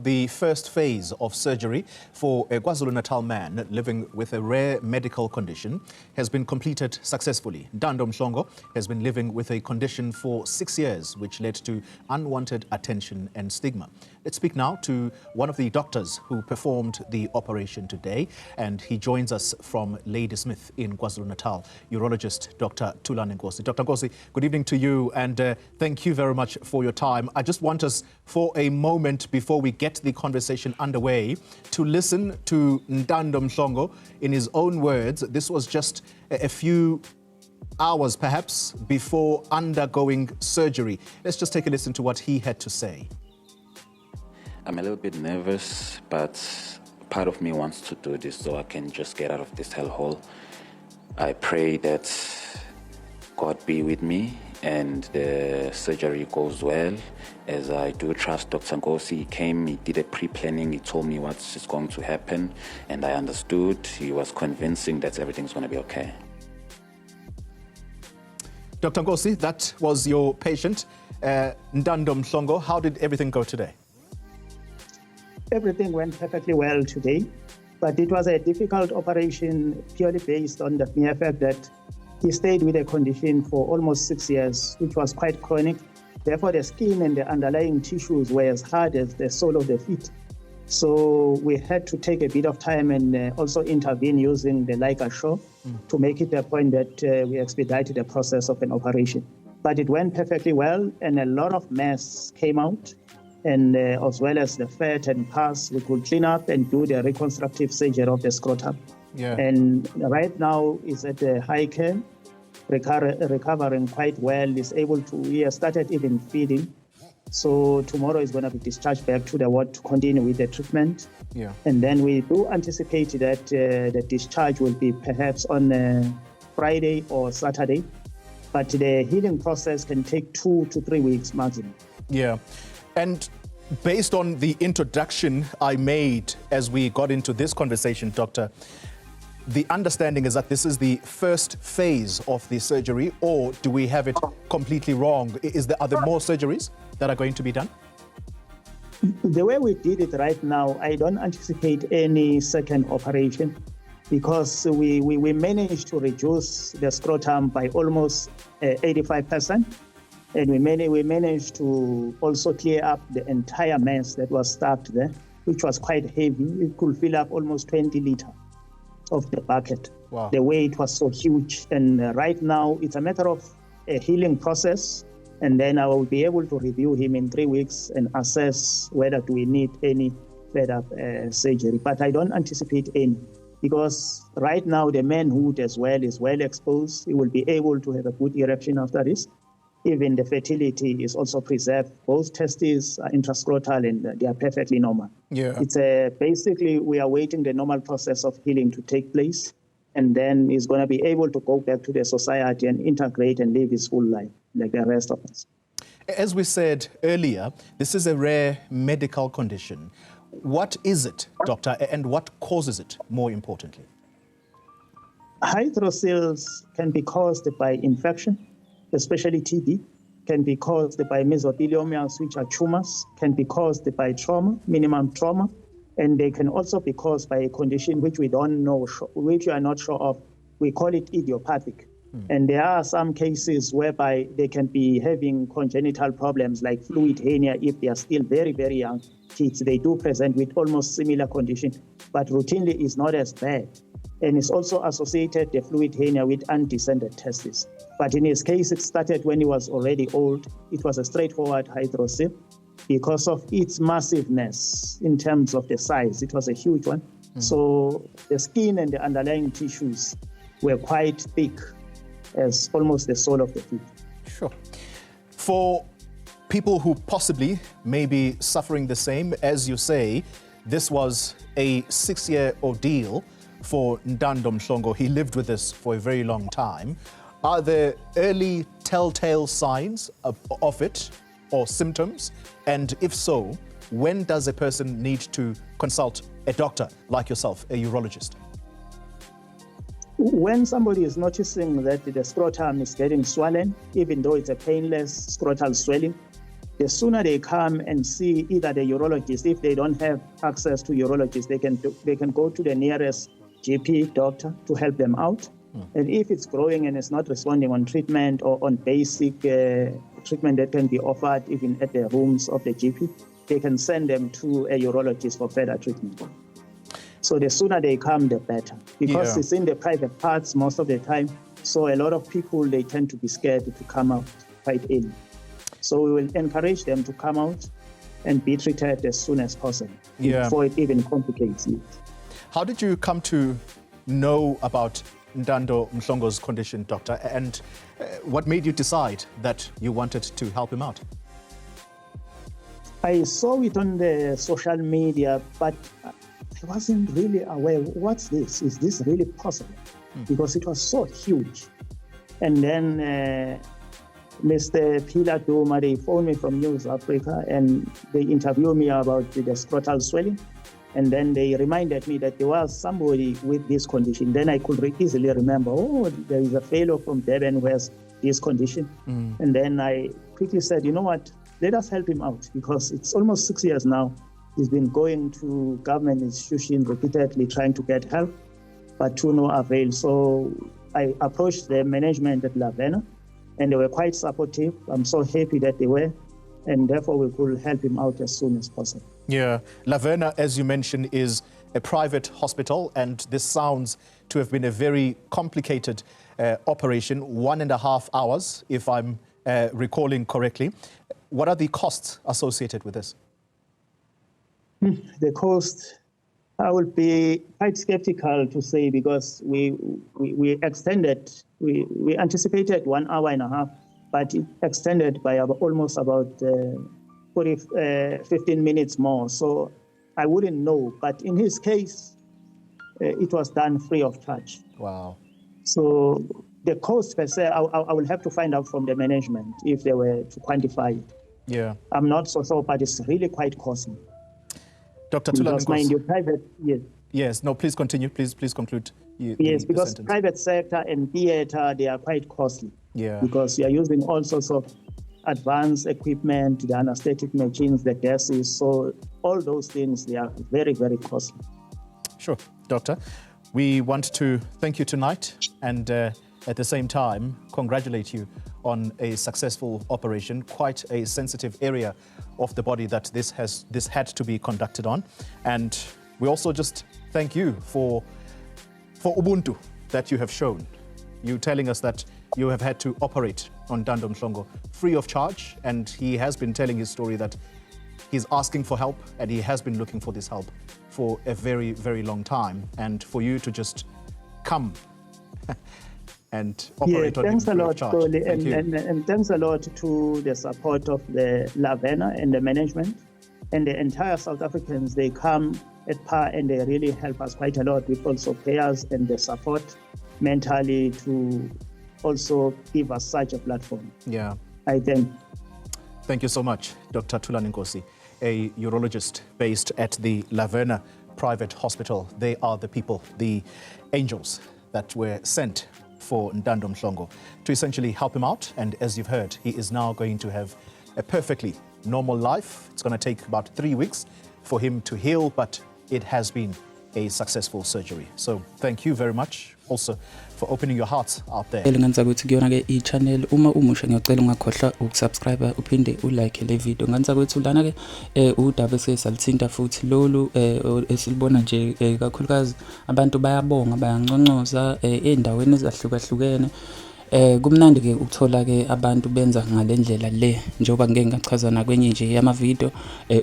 the first phase of surgery for a KwaZulu-Natal man living with a rare medical condition has been completed successfully. Ntando Mhlongo has been living with a condition for 6 years, which led to unwanted attention and stigma. Let's speak now to one of the doctors who performed the operation today, and he joins us from Ladysmith in KwaZulu-Natal, urologist Dr. Thulani Nkosi. Dr. Nkosi, good evening to you, and thank you very much for your time. I just want us for a moment before we get the conversation underway to listen to Ntando Mhlongo in his own words. This was just a few hours perhaps before undergoing surgery. Let's just take a listen to what he had to say. I'm a little bit nervous, but part of me wants to do this so I can just get out of this hellhole. I pray that God be with me and the surgery goes well, as I do trust Dr. Nkosi. He came, he did a pre-planning, he told me what's going to happen, and I understood. He was convincing that everything's going to be okay. Dr. Nkosi, that was your patient, Ntando Mhlongo. How did everything go today? Everything went perfectly well today, but it was a difficult operation purely based on the mere fact that he stayed with a condition for almost 6 years, which was quite chronic. Therefore, the skin and the underlying tissues were as hard as the sole of the feet. So we had to take a bit of time and also intervene using the ligashow to make it a point that we expedited the process of an operation. But it went perfectly well, and a lot of mass came out. And as well as the fat and pus, we could clean up and do the reconstructive surgery of the scrotum. Yeah. And right now is at the high care, recovering quite well. He has started even feeding. So tomorrow is going to be discharged back to the ward to continue with the treatment. Yeah. And then we do anticipate that the discharge will be perhaps on Friday or Saturday. But the healing process can take 2 to 3 weeks maximum. Yeah. And based on the introduction I made as we got into this conversation, Doctor, the understanding is that this is the first phase of the surgery, or do we have it completely wrong? Are there more surgeries that are going to be done? The way we did it right now, I don't anticipate any second operation because we managed to reduce the scrotum by almost 85%. And we managed to also clear up the entire mass that was stuffed there, which was quite heavy. It could fill up almost 20 liters of the bucket. Wow. The way it was so huge. And right now, it's a matter of a healing process. And then I will be able to review him in 3 weeks and assess whether do we need any further surgery. But I don't anticipate any, because right now the manhood as well is well exposed. He will be able to have a good erection after this. Even the fertility is also preserved. Both testes are intrascrotal and they are perfectly normal. Yeah. It's basically we are waiting the normal process of healing to take place, and then he's going to be able to go back to the society and integrate and live his full life like the rest of us. As we said earlier, this is a rare medical condition. What is it, doctor, and what causes it, more importantly? Hydrocele can be caused by infection, especially TB, can be caused by mesotheliomas, which are tumors, can be caused by trauma, minimum trauma, and they can also be caused by a condition which we don't know, which we are not sure of. We call it idiopathic. And there are some cases whereby they can be having congenital problems like fluid hernia if they are still very, very young kids. They do present with almost similar condition, but routinely is not as bad. And it's also associated, the fluid hernia, with undescended testes. But in his case, it started when he was already old. It was a straightforward hydrocele because of its massiveness in terms of the size. It was a huge one. So the skin and the underlying tissues were quite thick, as almost the sole of the feet. Sure. For people who possibly may be suffering the same, as you say, this was a 6-year ordeal for Ntando Mhlongo. He lived with this for a very long time. Are there early telltale signs of it or symptoms? And if so, when does a person need to consult a doctor like yourself, a urologist? When somebody is noticing that the scrotum is getting swollen, even though it's a painless scrotal swelling, The sooner they come and see either the urologist, if they don't have access to urologists, they can go to the nearest GP doctor to help them out. And if it's growing and it's not responding on treatment or on basic treatment that can be offered even at the rooms of the GP, they can send them to a urologist for further treatment. So the sooner they come, the better. Because it's in the private parts most of the time. So a lot of people, they tend to be scared to come out quite early. So we will encourage them to come out and be treated as soon as possible before it even complicates it. How did you come to know about Ntando Mhlongo's condition, doctor? And what made you decide that you wanted to help him out? I saw it on the social media, but I wasn't really aware, what's this? Is this really possible? Because it was so huge. And then Mr. Pila Duma, they phoned me from South Africa and they interviewed me about the scrotal swelling. And then they reminded me that there was somebody with this condition. Then I could easily remember, oh, there is a fellow from Durban who has this condition. And then I quickly said, you know what, let us help him out, because it's almost 6 years now. He's been going to government institutions repeatedly trying to get help, but to no avail. So I approached the management at Lavena, and they were quite supportive. I'm so happy that they were, and therefore we could help him out as soon as possible. Yeah, Lavena, as you mentioned, is a private hospital, and this sounds to have been a very complicated operation, 1.5 hours, if I'm recalling correctly. What are the costs associated with this? The cost, I would be quite skeptical to say, because we extended, we anticipated 1.5 hours, but it extended by almost about 15 minutes more. So I wouldn't know, but in his case, it was done free of charge. Wow. So the cost per se, I will have to find out from the management if they were to quantify it. Yeah. I'm not so sure, but it's really quite costly. Dr. Tula, mind you, private, yes. Yes, no, please continue. Please conclude. Yes, because private sector and theater, they are quite costly. Yeah. Because you are using all sorts of advanced equipment, the anesthetic machines, the gases. So all those things, they are very, very costly. Sure, Doctor. We want to thank you tonight and at the same time congratulate you on a successful operation, quite a sensitive area of the body that this had to be conducted on. And we also just thank you for Ubuntu that you have shown. You telling us that you have had to operate on Ntando Mhlongo free of charge, and he has been telling his story that he's asking for help and he has been looking for this help for a very, very long time. And for you to just come and operate on him free of charge. And thanks a lot to the support of the Lavena and the management and the entire South Africans. They come at par and they really help us quite a lot with also prayers and the support mentally to also give us such a platform. Yeah. I thank. Thank you so much, Dr. Thula Nkosi, a urologist based at the Lavena Private Hospital. They are the people, the angels that were sent for Ntando Mhlongo to essentially help him out. And as you've heard, he is now going to have a perfectly normal life. It's going to take about 3 weeks for him to heal, but it has been a successful surgery. So thank you very much also for opening your hearts out there. Ngenza ukuthi kuyona ke i-channel uma umusha ngiyacela ungakhohlwa ukusubscribe uphinde ulike le video. Ngenza ukuthi lana ke udaba esesalithinta futhi lolu esilibona nje kakhulukazi abantu bayabonga bayanconcoza endaweni ezahlukahlukene. Kumnandi ke ukuthola ke abantu benza ngalendlela le njengoba ngeke ngachaza na kwenye nje yama video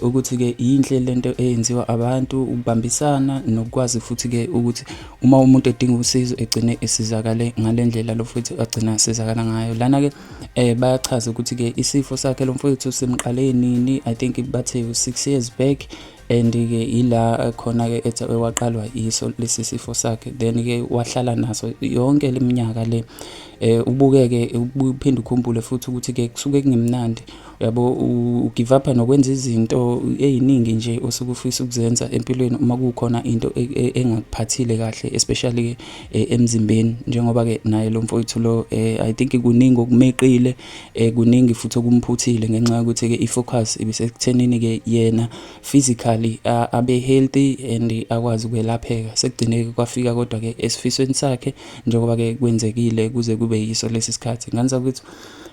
ukuthi ke inhle lento eyenziwa abantu ukubambisana nokwazi futhi ke ukuthi uma umuntu edinga usizo egcine esizakale ngalendlela lo futhi agcina esizakala ngayo. Lana ke bayachaza ukuthi ke isifo sakhe lo mfowethu simqale nini, I think bathe 6 years back, and ke ila khona ke ethi waqalwa iso lesi sifo sakhe, then ke wahlala naso yonke leminyaka le. Ubukeke uphinde ukhumbule futhi ukuthi ke kusuke kungemnandi yabo ugive up nokwenza izinto eziningi nje osuke ufisa ukuzenza empilweni uma kukhona into engakuphathile kahle, especially emzimbeni, njengoba ke naye lo mfowethu lo I think kuningi okumeqile, kuningi futhi okumphuthile ngenxa yokuthi ke ifocus ibisekuthenini ke yena physically abe healthy and akwazi ukwelapheka. Sekugcineke kwafika kodwa ke esifisweni sakhe njengoba ke kwenzekile kuze kube yiso lesi sikhathi. Nganza ukuthi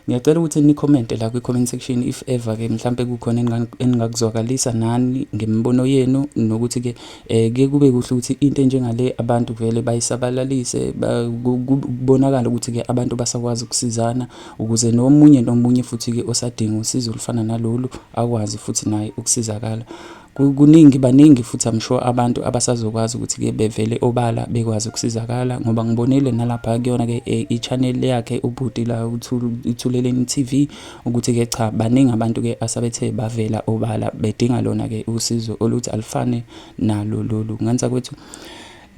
ngiyacela ukuthi ni-comment la kwi-comment section if ever ke mhlambe kukhona engakuzwakalisa nani ngemibono yenu, nokuthi ke ke kube kuhle ukuthi into enjengale abantu vele bayisabalalise, kubonakala ukuthi ke abantu basakwazi ukusizana ukuze nomunye futhi ke osadinga usizo olufana nalolu akwazi futhi naye ukusizakala. Baningi futhi I'm sure abantu abasazokwazi ukuthi ke bevele obala bekwazi ukusizakala, ngoba ngibonile nalapha kuyona ke i-channel yakhe ubhuti la uthuleleni TV ukuthi ke cha baningi abantu ke asabethe bavela obala bedinga lona ke usizo oluthi alifane nalo lolu. Nganza kwethu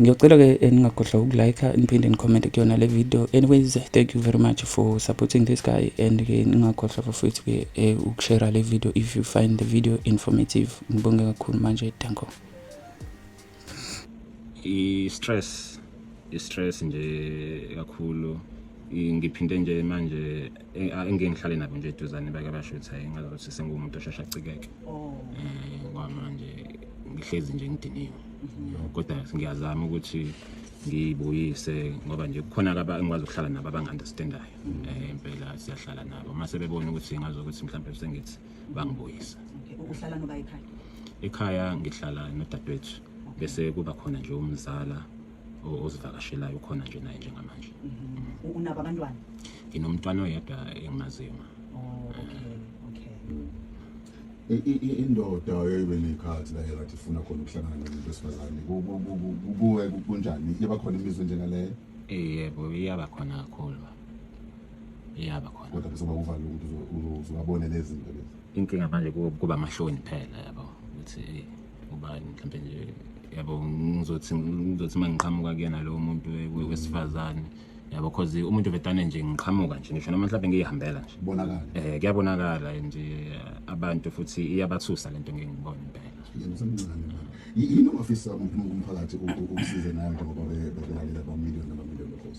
ngiyocela ke ningakhohlwa ukulike niphinde nicomment kuyona le video. Anyways, thank you very much for supporting this guy, and ke ningakhohlwa futhi ke ukushare le video if you find the video informative. Ngibonge kakhulu manje, danko. I-stress nje kakhulu, ngiphinde nje manje engeke ngihlale nabo nje eduzane bake basho ukuthi hayi ngazothi sengumuntu oshesha acikeke. Ngoba manje ngihlezi nje ngidiniwe, kodwa ngiyazama ukuthi ngibuyise, ngoba nje kukhona engikwazi ukuhlala nabo abangi-understandayo. Impela siyahlala nabo mase bebona ukuthi ngazokuthi mhlawumbe sengithi bangibuyisa. Uhlala noba ekhaya? Ekhaya ngihlala nodadewethu, bese kuba khona nje umzala ozivakashelayo khona nje naye njengamanje. Unabo abantwana? Nginomntwana oyedwa engimaziyo. Indoda eyibe nekhathi la ekathi ifuna khona ukuhlangana nomuntu wesifazane, kubuye kunjani? Yeba khona imizwa njengaleyo? Yebo, iyaba khona kakhulu. Iyaba khona. Kodwa bese bakuvale ukuthi uzobabone lezi zinto lezi. Inkinga manje kuba amahloni phela, yabo, ukuthi ubani mhlawumbe nje, yabo, ngizothi mangiqhamuka kuyena lo muntu wesifazane, yabo, because umuntu vetane nje ngiqhamuka nje ngisho noma mhlawumbe ngiyihambela nje Bonakala. Kuyabonakala nje abantu futhi iyabathusa lento ngeke ngibone impela. Yena usemncane manje. Yini ongafisa umphakathi ukusiza naye ngoba belalela abamiliyoni of.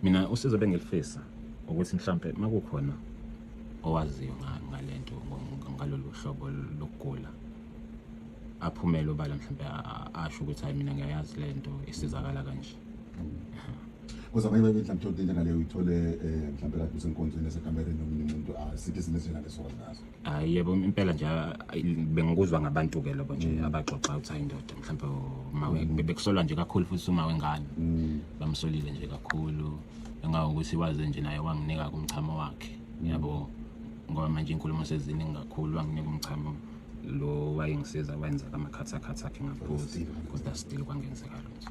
Mina usizo bengilifisa ukuthi mhlawumbe makukhona owaziyo ngalento ngalolu hlobo lokugula aphumele obala mhlawumbe asho ukuthi hayi mina ngiyayazi lento isizakala kanje. Because abanye mhlawumbe into njengaleyo uyithole mhlawumbe lapho usenkonzweni esekamereni nomunye umuntu asithi sinesena lesokwazi. Yebo, impela nje bengikuzwa ngabantu ke lobo nje abaxoxa ukuthi indoda mhlawumbe bekusolwa nje kakhulu futhi uma wengane bamsolile nje kakhulu, engawo ukuthi waze nje naye wanginika kumchamo wakhe, yabo, ngoba manje inkulumo seziningi kakhulu wanginika umchamo lo wayengisiza wenza amakhatha akhe ngaphuzi, kodwa still kwangenzeka lutho.